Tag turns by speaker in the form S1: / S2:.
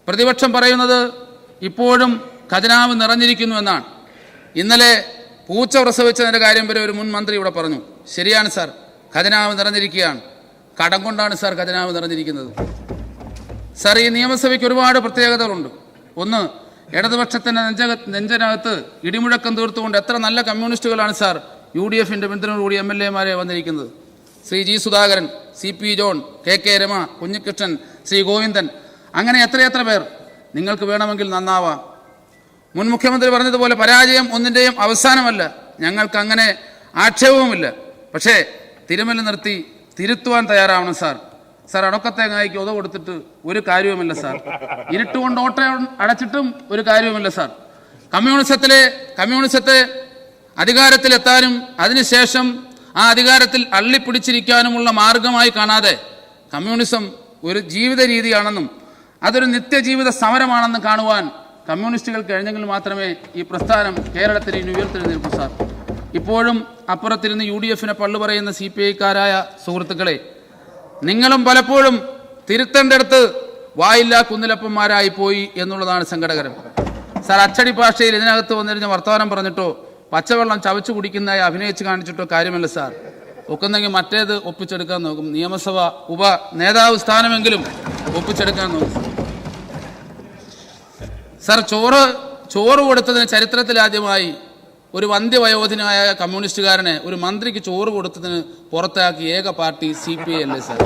S1: പ്രതിപക്ഷം പറയുന്നത് ഇപ്പോഴും ഖജനാവ് നിറഞ്ഞിരിക്കുന്നു എന്നാണ്. ഇന്നലെ പൂച്ച പ്രസവിച്ചതിൻ്റെ കാര്യം വരെ ഒരു മുൻ മന്ത്രി ഇവിടെ പറഞ്ഞു. ശരിയാണ് സാർ, ഖജനാവ് നിറഞ്ഞിരിക്കുകയാണ്. കടം കൊണ്ടാണ് സാർ ഖജനാവ് നിറഞ്ഞിരിക്കുന്നത്. സാർ, ഈ നിയമസഭയ്ക്ക് ഒരുപാട് പ്രത്യേകതകളുണ്ട്. ഒന്ന്, ഇടതുപക്ഷത്തിൻ്റെ നെഞ്ചനകത്ത് ഇടിമുഴക്കം തീർത്തുകൊണ്ട് എത്ര നല്ല കമ്മ്യൂണിസ്റ്റുകളാണ് സാർ UDFിൻ്റെ പിന്തുണയോടുകൂടി MLA മാരെ വന്നിരിക്കുന്നത്. Shri G. Sudhakaran, CP John, KK Rama, Kunhikrishnan, Shri Govindan, അങ്ങനെ എത്രയെത്ര പേർ. നിങ്ങൾക്ക് വേണമെങ്കിൽ നന്നാവാം. മുൻ മുഖ്യമന്ത്രി പറഞ്ഞതുപോലെ പരാജയം ഒന്നിൻ്റെയും അവസാനമല്ല. ഞങ്ങൾക്ക് അങ്ങനെ ആക്ഷേപവുമില്ല. പക്ഷേ തിരുമല നിർത്തി തിരുത്തുവാൻ തയ്യാറാവണം സാർ. സാർ, അടക്കത്തേങ്ങായിക്ക് ഉത കൊടുത്തിട്ട് ഒരു കാര്യവുമില്ല സാർ. ഇരുട്ടുകൊണ്ട് ഓട്ട അടച്ചിട്ടും ഒരു കാര്യവുമില്ല സാർ. കമ്മ്യൂണിസത്തെ അധികാരത്തിലെത്താനും അതിനുശേഷം ആ അധികാരത്തിൽ അള്ളിപ്പിടിച്ചിരിക്കാനുമുള്ള മാർഗമായി കാണാതെ കമ്മ്യൂണിസം ഒരു ജീവിത രീതിയാണെന്നും അതൊരു നിത്യജീവിത സമരമാണെന്നും കാണുവാൻ കമ്മ്യൂണിസ്റ്റുകൾ കഴിഞ്ഞെങ്കിൽ മാത്രമേ ഈ പ്രസ്ഥാനം കേരളത്തിൽ ഇനി ഉയർത്തെഴുന്നേൽക്കൂ സാർ. ഇപ്പോഴും അപ്പുറത്തിരുന്ന് UDFിനെ പള്ളു പറയുന്ന CPI-ക്കാരായ സുഹൃത്തുക്കളെ, നിങ്ങളും പലപ്പോഴും തിരുത്തേണ്ടടുത്ത് വായില്ലാ കുന്നിലപ്പന്മാരായി പോയി എന്നുള്ളതാണ് സങ്കടകരം. സാർ, അച്ചടി ഭാഷയിൽ ഇതിനകത്ത് വന്നിരുന്ന വർത്തമാനം പറഞ്ഞിട്ടോ പച്ചവെള്ളം ചവച്ചു കുടിക്കുന്നതായി അഭിനയിച്ച് കാണിച്ചിട്ടോ കാര്യമല്ല സാർ. ഒക്കുന്നെങ്കിൽ മറ്റേത് ഒപ്പിച്ചെടുക്കാൻ നോക്കും. നിയമസഭ നേതാവ് സ്ഥാനമെങ്കിലും ഒപ്പിച്ചെടുക്കാൻ നോക്കും സാർ. ചോറ് കൊടുത്തതിന് ചരിത്രത്തിലാദ്യമായി ഒരു വന്ധ്യവയോധിനായ കമ്മ്യൂണിസ്റ്റുകാരനെ ഒരു മന്ത്രിക്ക് ചോറ് കൊടുത്തതിന് പുറത്താക്കിയ ഏക പാർട്ടി CPI അല്ലേ സാർ?